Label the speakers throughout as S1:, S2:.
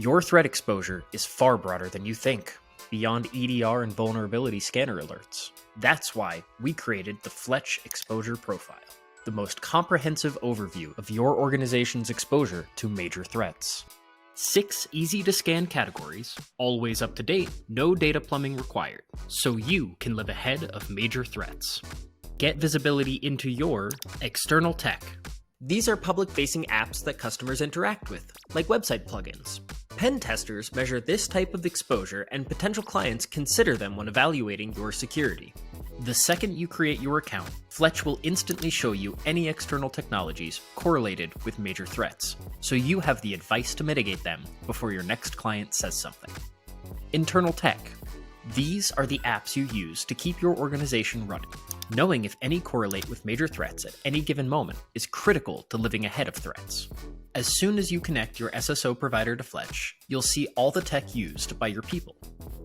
S1: Your threat exposure is far broader than you think, beyond EDR and vulnerability scanner alerts. That's why we created the Fletch Exposure Profile, the most comprehensive overview of your organization's exposure to major threats. 6 easy-to-scan categories, always up to date, no data plumbing required, so you can live ahead of major threats. Get visibility into your external tech. These are public-facing apps that customers interact with, like website plugins. Pen testers measure this type of exposure, and potential clients consider them when evaluating your security. The second you create your account, Fletch will instantly show you any external technologies correlated with major threats, so you have the advice to mitigate them before your next client says something. Internal tech. These are the apps you use to keep your organization running. Knowing if any correlate with major threats at any given moment is critical to living ahead of threats. As soon as you connect your SSO provider to Fletch, you'll see all the tech used by your people,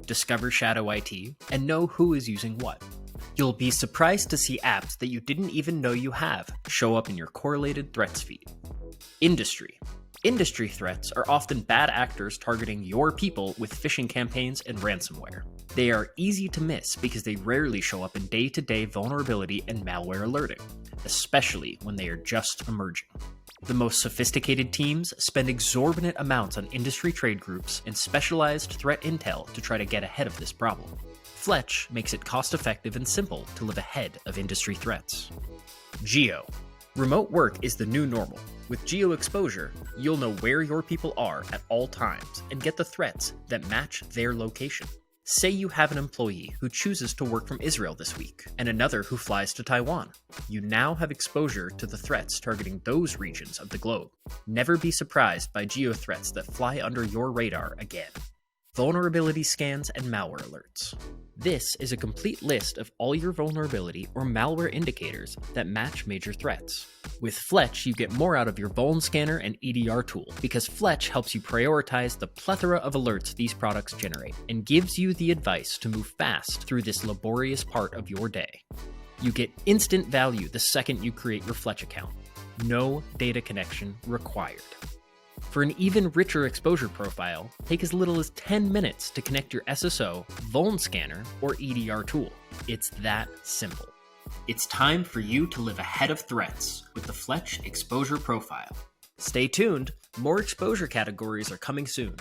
S1: discover shadow IT, and know who is using what. You'll be surprised to see apps that you didn't even know you have show up in your correlated threats feed. Industry. Industry threats are often bad actors targeting your people with phishing campaigns and ransomware. They are easy to miss because they rarely show up in day-to-day vulnerability and malware alerting, especially when they are just emerging. The most sophisticated teams spend exorbitant amounts on industry trade groups and specialized threat intel to try to get ahead of this problem. Fletch makes it cost-effective and simple to live ahead of industry threats. Geo. Remote work is the new normal. With geo exposure, you'll know where your people are at all times and get the threats that match their location. Say you have an employee who chooses to work from Israel this week, and another who flies to Taiwan. You now have exposure to the threats targeting those regions of the globe. Never be surprised by geo threats that fly under your radar again. Vulnerability scans and malware alerts. This is a complete list of all your vulnerability or malware indicators that match major threats. With Fletch, you get more out of your vuln scanner and EDR tool because Fletch helps you prioritize the plethora of alerts these products generate and gives you the advice to move fast through this laborious part of your day. You get instant value the second you create your Fletch account. No data connection required. For an even richer exposure profile, take as little as 10 minutes to connect your SSO, vuln scanner, or EDR tool. It's that simple. It's time for you to live ahead of threats with the Fletch Exposure Profile. Stay tuned, more exposure categories are coming soon.